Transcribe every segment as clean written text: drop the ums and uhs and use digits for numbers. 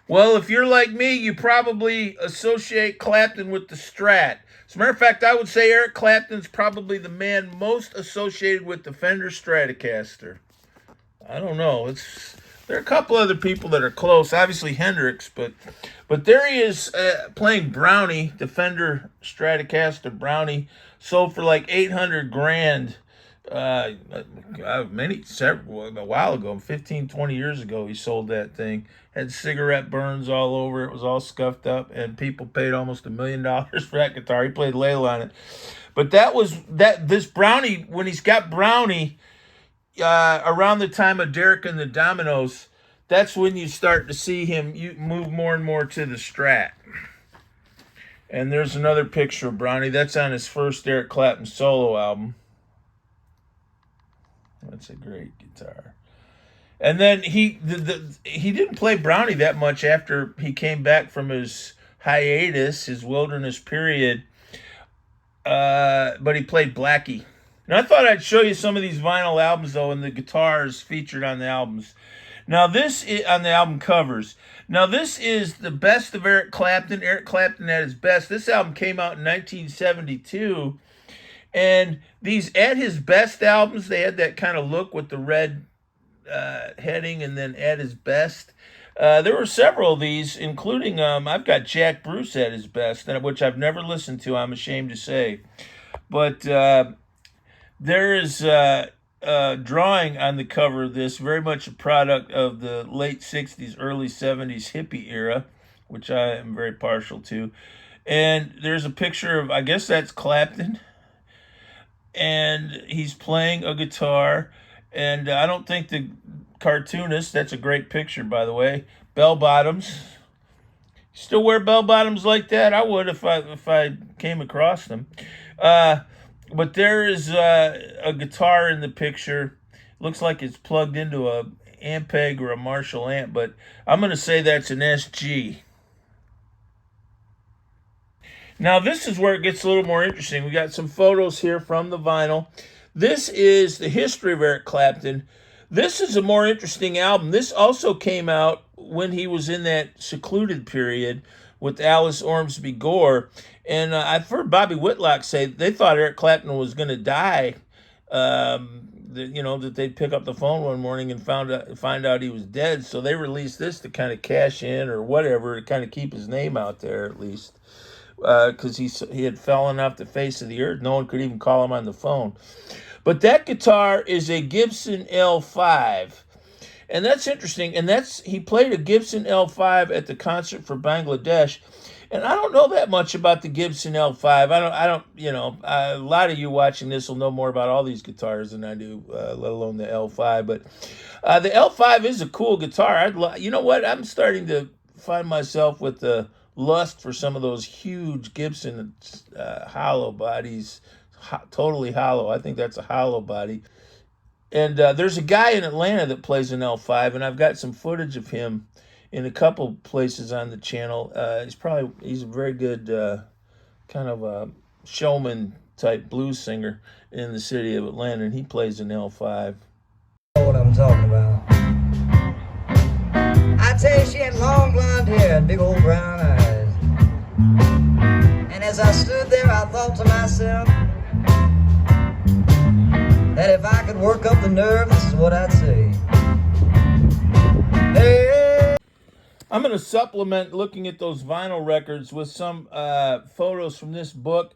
Well, if you're like me, you probably associate Clapton with the Strat. As a matter of fact, I would say Eric Clapton's probably the man most associated with the Fender Stratocaster. I don't know. It's there are a couple other people that are close. Obviously Hendrix, but there he is playing Brownie, the Fender Stratocaster Brownie, sold for like 800 grand. Several a while ago, 15, 20 years ago, he sold that thing. Had cigarette burns all over it. Was all scuffed up, and people paid almost $1 million for that guitar. He played Layla on it, but this Brownie, when he's got Brownie around the time of Derek and the Dominoes, that's when you start to see him you move more and more to the Strat. And there's another picture of Brownie. That's on his first Eric Clapton solo album. That's a great guitar. And then he didn't play Brownie that much after he came back from his hiatus, his wilderness period. But he played Blackie. Now I thought I'd show you some of these vinyl albums though, and the guitars featured on the albums. Now this is on the album covers. Now this is the best of Eric Clapton. Eric Clapton at his best. This album came out in 1972. And these at his best albums, they had that kind of look with the red heading, and then at his best. There were several of these, including I've got Jack Bruce at his best, which I've never listened to, I'm ashamed to say. But there is a drawing on the cover of this, very much a product of the late 60s, early 70s hippie era, which I am very partial to. And there's a picture of, I guess that's Clapton, and he's playing a guitar. And I don't think the cartoonist, that's a great picture, by the way, bell bottoms. Still wear bell bottoms like that? I would if I came across them. But there is a guitar in the picture. Looks like it's plugged into a Ampeg or a Marshall amp, but I'm going to say that's an SG. Now this is where it gets a little more interesting. We got some photos here from the vinyl. This is the history of Eric Clapton. This is a more interesting album. This also came out when he was in that secluded period with Alice Ormsby Gore. And I've heard Bobby Whitlock say they thought Eric Clapton was going to die. That they'd pick up the phone one morning and find out he was dead. So they released this to kind of cash in or whatever, to kind of keep his name out there at least. Because he had fallen off the face of the earth. No one could even call him on the phone. But that guitar is a Gibson L5. And that's interesting. And he played a Gibson L5 at the concert for Bangladesh. And I don't know that much about the Gibson L5. A lot of you watching this will know more about all these guitars than I do, let alone the L5. But the L5 is a cool guitar. You know what? I'm starting to find myself with the lust for some of those huge Gibson hollow bodies, totally hollow. I think that's a hollow body. And there's a guy in Atlanta that plays an L5, and I've got some footage of him in a couple places on the channel. He's a very good kind of a showman type blues singer in the city of Atlanta, and he plays an L5. What I'm talking about. I'd say she had long blonde hair and big old brown eyes. And as I stood there, I thought to myself that if I could work up the nerve, this is what I'd say. Hey. I'm going to supplement looking at those vinyl records with some photos from this book.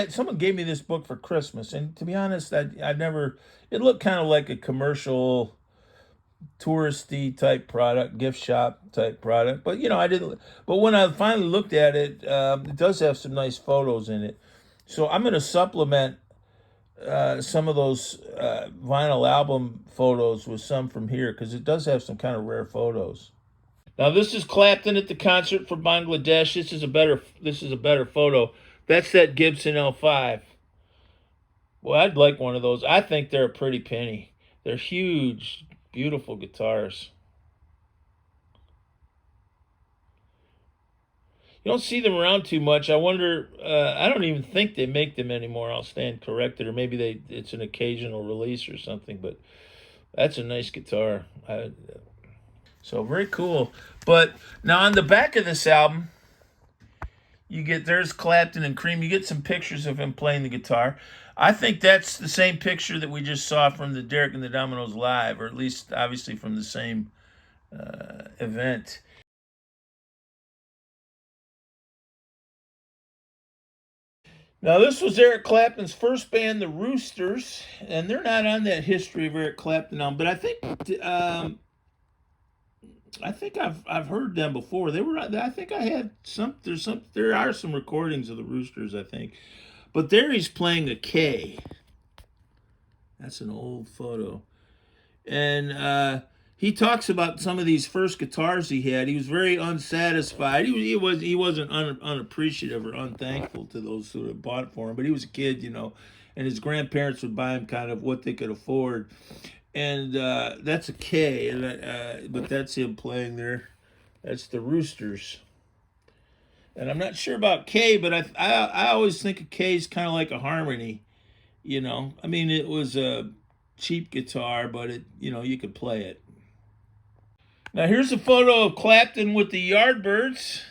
Someone gave me this book for Christmas, and to be honest, it looked kind of like a commercial, touristy type product, gift shop type product. But but when I finally looked at it, it does have some nice photos in it. So I'm going to supplement some of those vinyl album photos with some from here, because it does have some kind of rare photos. Now this is Clapton at the concert for Bangladesh. This is a better photo. That's that Gibson L5. Well, I'd like one of those. I think they're a pretty penny. They're huge, beautiful guitars. You don't see them around too much. I wonder, I don't even think they make them anymore. I'll stand corrected, or maybe it's an occasional release or something, but that's a nice guitar. So very cool. But now on the back of this album, there's Clapton and Cream. You get some pictures of him playing the guitar. I think that's the same picture that we just saw from the Derek and the Dominoes live, or at least obviously from the same event. Now, this was Eric Clapton's first band, the Roosters, and they're not on that History of Eric Clapton album, but I think I've heard them before. They were. I think I had some. There are some recordings of the Roosters, I think, but there he's playing a K. That's an old photo, and he talks about some of these first guitars he had. He was very unsatisfied. He wasn't unappreciative or unthankful to those who had bought it for him. But he was a kid, and his grandparents would buy him kind of what they could afford. And that's a K, but that's him playing there. That's the Roosters. And I'm not sure about K, but I always think of K is kind of like a harmony. I mean, it was a cheap guitar, but you could play it. Now here's a photo of Clapton with the Yardbirds,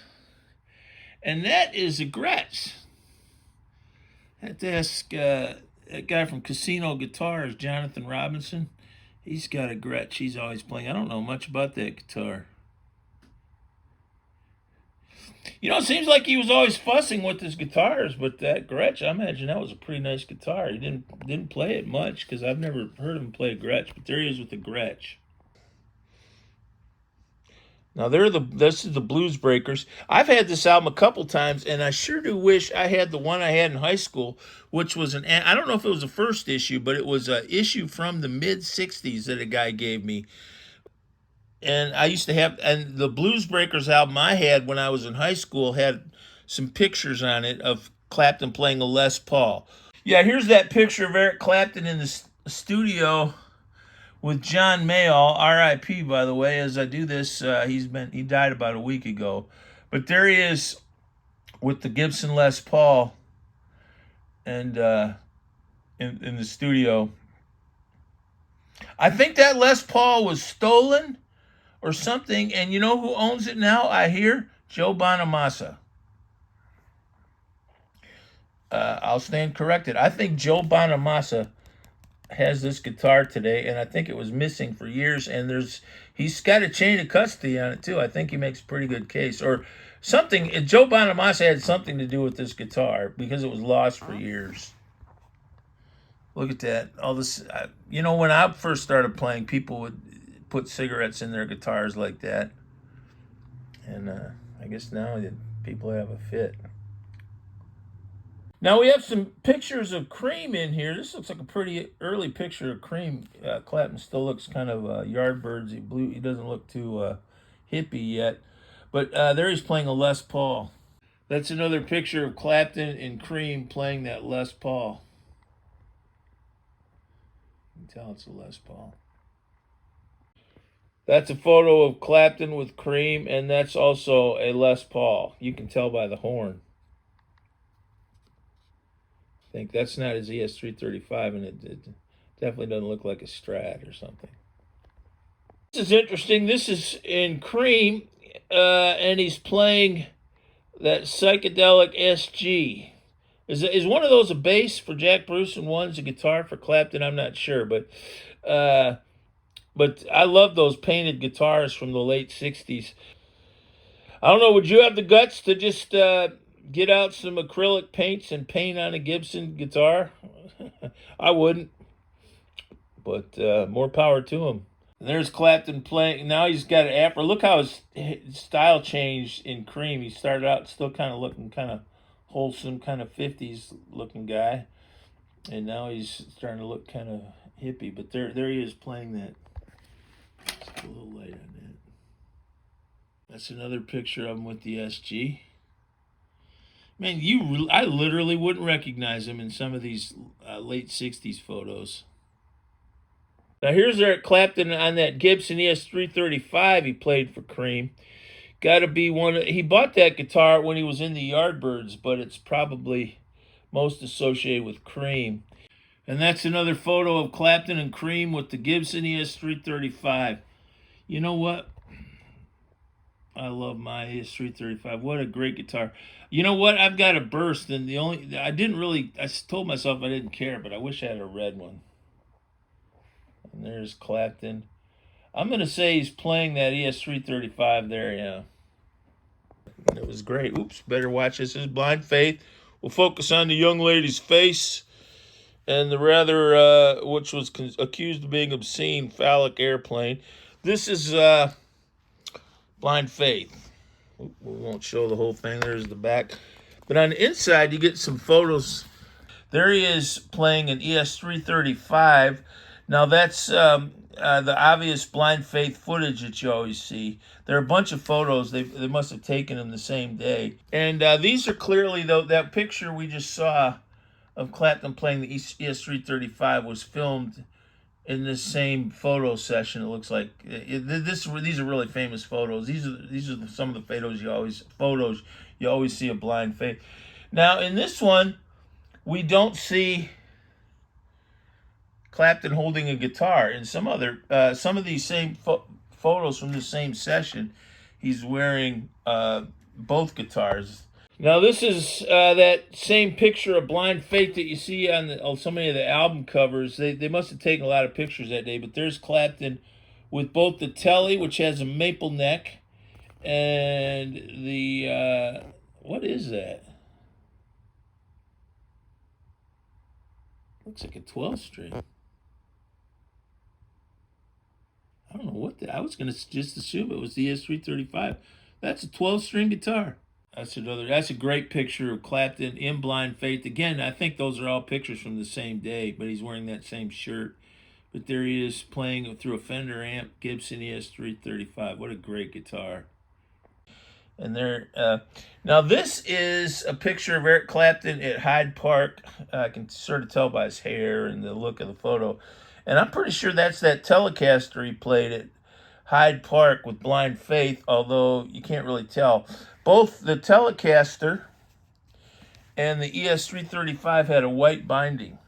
and that is a Gretsch. I have to ask that guy from Casino Guitars, Jonathan Robinson. He's got a Gretsch he's always playing. I don't know much about that guitar. It seems like he was always fussing with his guitars, but that Gretsch, I imagine that was a pretty nice guitar. He didn't play it much because I've never heard him play a Gretsch, but there he is with the Gretsch. Now this is the Bluesbreakers. I've had this album a couple times, and I sure do wish I had the one I had in high school, which was I don't know if it was the first issue, but it was an issue from the mid-'60s that a guy gave me. And I used to have, and the Bluesbreakers album I had when I was in high school had some pictures on it of Clapton playing a Les Paul. Yeah, here's that picture of Eric Clapton in the studio with John Mayall, R.I.P. by the way. As I do this, he died about a week ago, but there he is with the Gibson Les Paul, and in the studio. I think that Les Paul was stolen or something, and you know who owns it now? I hear Joe Bonamassa. I'll stand corrected. I think Joe Bonamassa has this guitar today, and I think it was missing for years, and he's got a chain of custody on it too. I think he makes a pretty good case, or something. Joe Bonamassa had something to do with this guitar because it was lost for years. Look at that. All this, when I first started playing, people would put cigarettes in their guitars like that, and I guess now people have a fit. Now we have some pictures of Cream in here. This looks like a pretty early picture of Cream. Clapton still looks kind of Yardbirds-y blue. He doesn't look too hippie yet. But there he's playing a Les Paul. That's another picture of Clapton and Cream playing that Les Paul. You can tell it's a Les Paul. That's a photo of Clapton with Cream, and that's also a Les Paul. You can tell by the horn. I think that's not his ES335, and it definitely doesn't look like a Strat or something. This is interesting. This is in Cream, and he's playing that psychedelic SG. Is one of those a bass for Jack Bruce and one's a guitar for Clapton? I'm not sure, but I love those painted guitars from the late 60s. I don't know, would you have the guts to just get out some acrylic paints and paint on a Gibson guitar? I wouldn't, but more power to him. And there's Clapton playing. Now he's got an afro. Look how his style changed in Cream. He started out still kind of looking kind of wholesome, kind of 50s looking guy, and now he's starting to look kind of hippie. But there he is playing that. It's a little light on that. That's another picture of him with the SG. Man, I literally wouldn't recognize him in some of these late 60s photos. Now here's Eric Clapton on that Gibson ES335 he played for Cream. Got to be he bought that guitar when he was in the Yardbirds, but it's probably most associated with Cream. And that's another photo of Clapton and Cream with the Gibson ES335. You know what? I love my ES335. What a great guitar. You know what? I've got a burst, and I told myself I didn't care, but I wish I had a red one. And there's Clapton. I'm going to say he's playing that ES335 there, yeah. It was great. Oops, better watch this. This is Blind Faith. We'll focus on the young lady's face and the rather, which was accused of being obscene, phallic airplane. This is Blind Faith. We won't show the whole thing. There's the back. But on the inside, you get some photos. There he is playing an ES335. Now, that's the obvious Blind Faith footage that you always see. There are a bunch of photos. They must have taken them the same day. And these are clearly, though, that picture we just saw of Clapton playing the ES335 was filmed in this same photo session. It looks like these are really famous photos. These are some of the photos you always see of Blind Faith. Now in this one, we don't see Clapton holding a guitar. In some of these same photos from the same session, he's wearing both guitars. Now this is that same picture of Blind Faith that you see on so many of the album covers. They must have taken a lot of pictures that day, but there's Clapton with both the Tele, which has a maple neck, and the, what is that? Looks like a 12-string. I don't know what I was going to just assume it was the ES335. That's a 12-string guitar. That's a great picture of Clapton in Blind Faith. Again, I think those are all pictures from the same day, but he's wearing that same shirt. But there he is playing through a Fender amp, Gibson ES335. What a great guitar. And there, now this is a picture of Eric Clapton at Hyde Park. I can sort of tell by his hair and the look of the photo. And I'm pretty sure that's that Telecaster he played at Hyde Park with Blind Faith, although you can't really tell. Both the Telecaster and the ES335 had a white binding.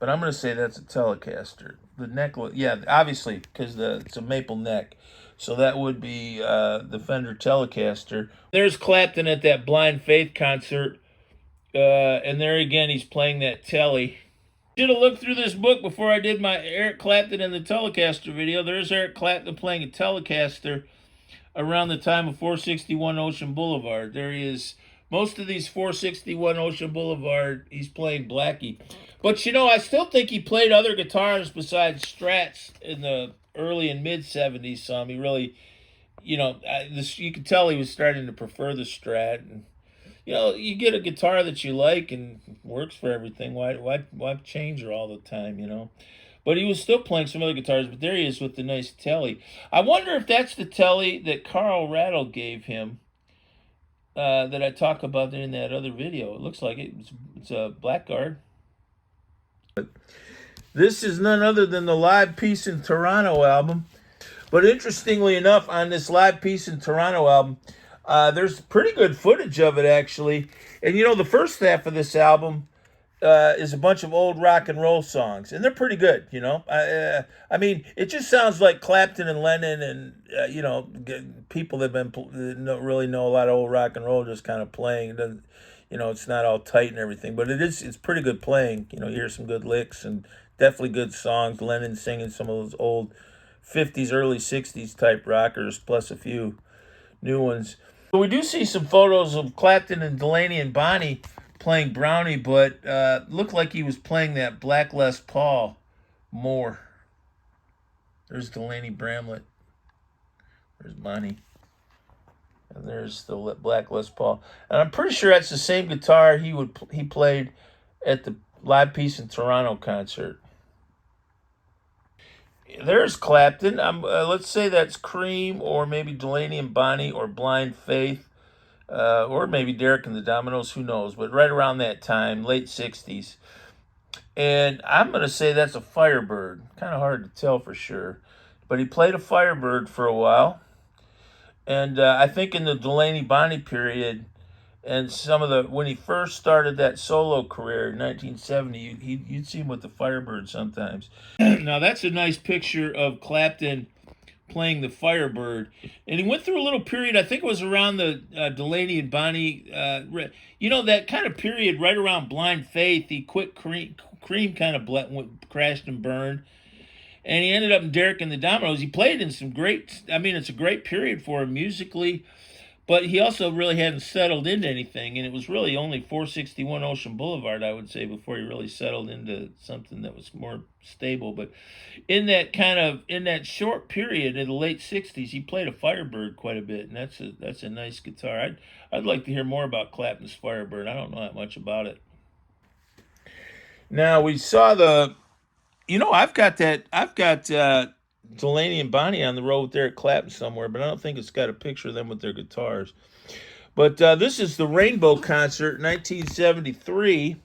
But I'm going to say that's a Telecaster. The neck, yeah, obviously, because it's a maple neck. So that would be the Fender Telecaster. There's Clapton at that Blind Faith concert. And there again, he's playing that Tele. Should have looked through this book before I did my Eric Clapton and the Telecaster video. There's Eric Clapton playing a Telecaster around the time of 461 Ocean Boulevard. There he is. Most of these 461 Ocean Boulevard, he's playing Blackie. But, you know, I still think he played other guitars besides Strats in the early and mid-70s some. He really, you know, you could tell he was starting to prefer the Strat. And, you know, you get a guitar that you like and works for everything. Why change her all the time, you know? But he was still playing some other guitars, but there he is with the nice Tele. I wonder if that's the Tele that Carl Rattle gave him that I talk about in that other video. It looks like it. It's a Blackguard. This is none other than the Live Peace in Toronto album. But interestingly enough, on this Live Peace in Toronto album, there's pretty good footage of it, actually. And, you know, the first half of this album is a bunch of old rock and roll songs, and they're pretty good, you know. I mean, it just sounds like Clapton and Lennon and, you know, people that don't really know a lot of old rock and roll just kind of playing. It doesn't, you know, it's not all tight and everything, but it's pretty good playing. You know, you hear some good licks and definitely good songs. Lennon singing some of those old 50s, early 60s type rockers, plus a few new ones. We do see some photos of Clapton and Delaney and Bonnie playing Brownie, but looked like he was playing that Black Les Paul more. There's Delaney Bramlett. There's Bonnie. And there's the Black Les Paul. And I'm pretty sure that's the same guitar he played at the Live Peace in Toronto concert. There's Clapton. Let's say that's Cream, or maybe Delaney and Bonnie, or Blind Faith. Or maybe Derek and the Dominoes, who knows, but right around that time, late 60s. And I'm going to say that's a Firebird. Kind of hard to tell for sure. But he played a Firebird for a while. And I think in the Delaney Bonnie period, and when he first started that solo career in 1970, you'd see him with the Firebird sometimes. Now that's a nice picture of Clapton playing the Firebird, and he went through a little period. I think it was around the Delaney and Bonnie, that kind of period right around Blind Faith. He quit Cream kind of crashed and burned, and he ended up in Derek and the Dominoes. He played in some great. I mean, it's a great period for him musically. But he also really hadn't settled into anything, and it was really only 461 Ocean Boulevard, I would say, before he really settled into something that was more stable. But in that short period in the late 60s, he played a Firebird quite a bit, and that's a nice guitar. I'd like to hear more about Clapton's Firebird. I don't know that much about it. Now we saw I've got Delaney and Bonnie on the road with Eric Clapton somewhere, but I don't think it's got a picture of them with their guitars. But this is the Rainbow Concert, 1973,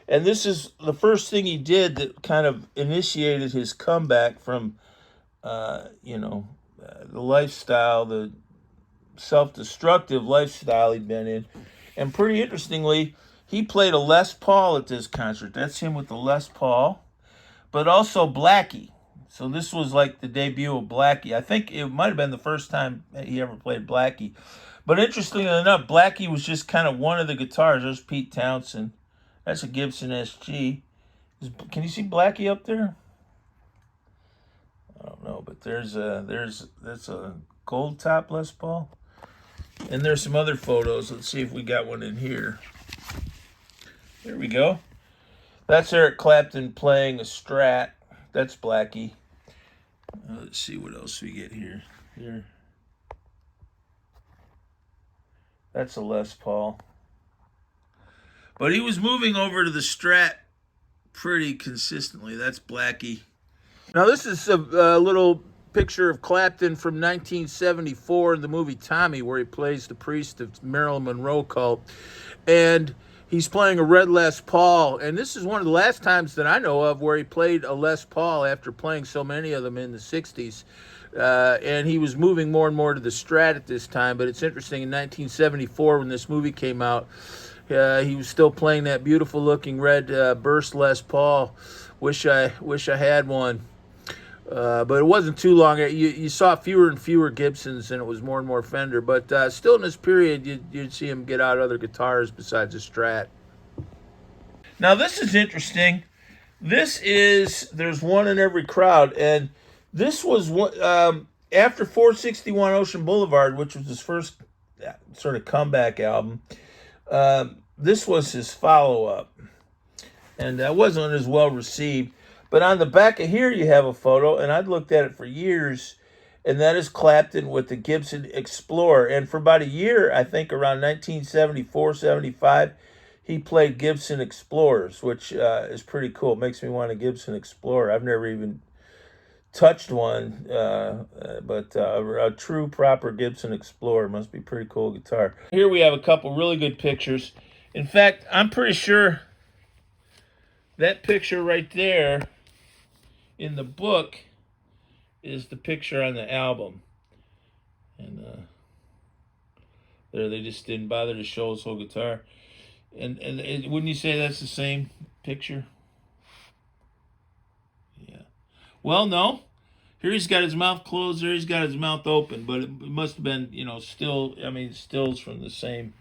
and this is the first thing he did that kind of initiated his comeback from, the lifestyle, the self-destructive lifestyle he'd been in. And pretty interestingly, he played a Les Paul at this concert. That's him with the Les Paul, but also Blackie. So this was like the debut of Blackie. I think it might have been the first time he ever played Blackie. But interestingly enough, Blackie was just kind of one of the guitars. There's Pete Townsend. That's a Gibson SG. Can you see Blackie up there? I don't know, but that's a gold top Les Paul. And there's some other photos. Let's see if we got one in here. There we go. That's Eric Clapton playing a Strat. That's Blackie. Let's see what else we get here. That's a Les Paul. But he was moving over to the Strat pretty consistently. That's Blackie. Now this is a little picture of Clapton from 1974 in the movie Tommy, where he plays the priest of Marilyn Monroe cult. And he's playing a red Les Paul, and this is one of the last times that I know of where he played a Les Paul after playing so many of them in the 60s. And he was moving more and more to the Strat at this time, but it's interesting, in 1974 when this movie came out, he was still playing that beautiful-looking red burst Les Paul. Wish I had one. But it wasn't too long. You saw fewer and fewer Gibsons, and it was more and more Fender. But still in this period, you'd see him get out other guitars besides the Strat. Now, this is interesting. There's one in every crowd. And this was after 461 Ocean Boulevard, which was his first sort of comeback album. This was his follow-up. And that wasn't as well received. But on the back of here, you have a photo, and I'd looked at it for years, and that is Clapton with the Gibson Explorer. And for about a year, I think around 1974, 75, he played Gibson Explorers, which is pretty cool. It makes me want a Gibson Explorer. I've never even touched one, but a true, proper Gibson Explorer must be a pretty cool guitar. Here we have a couple really good pictures. In fact, I'm pretty sure that picture right there in the book is the picture on the album. And there, they just didn't bother to show his whole guitar. And wouldn't you say that's the same picture? Yeah. Well, no. Here he's got his mouth closed. There he's got his mouth open. But it must have been, stills from the same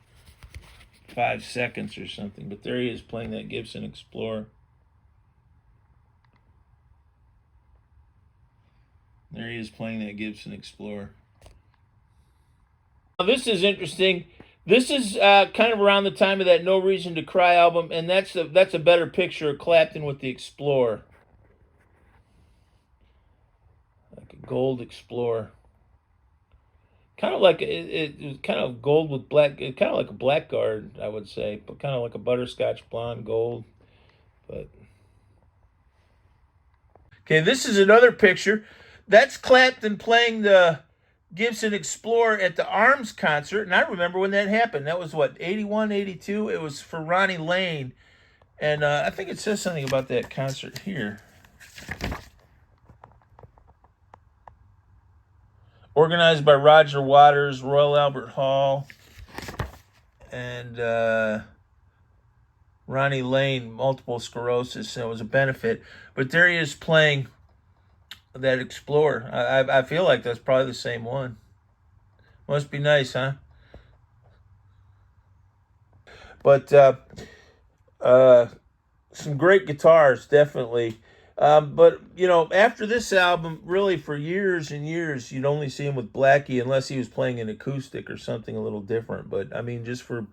5 seconds or something. But there he is playing that Gibson Explorer. There he is playing that Gibson Explorer. Now, this is interesting. This is kind of around the time of that No Reason to Cry album, and that's a better picture of Clapton with the Explorer. Like a gold Explorer. Kind of like it was kind of gold with black, kind of like a Blackguard, I would say, but kind of like a butterscotch blonde gold. But okay, this is another picture. That's Clapton playing the Gibson Explorer at the Arms concert, and I remember when that happened. That was, 81, 82? It was for Ronnie Lane, and I think it says something about that concert here. Organized by Roger Waters, Royal Albert Hall, and Ronnie Lane, multiple sclerosis, and it was a benefit. But there he is playing that Explorer. I feel like that's probably the same one. Must be nice, huh? But uh, some great guitars, definitely. But you know, after this album, really for years and years, you'd only see him with Blackie unless he was playing an acoustic or something a little different. But I mean, just for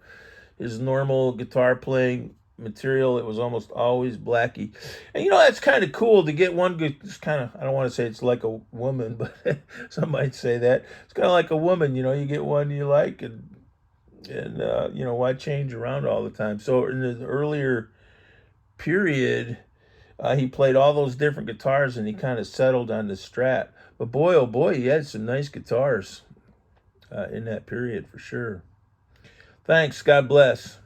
his normal guitar playing material, it was almost always Blackie. And you know, that's kind of cool to get one good. It's kind of, I don't want to say it's like a woman, but some might say that it's kind of like a woman. You know, you get one you like, and you know, why change around all the time? So in the earlier period, he played all those different guitars, and he kind of settled on the Strat. But boy, oh boy, he had some nice guitars in that period for sure. Thanks. God bless.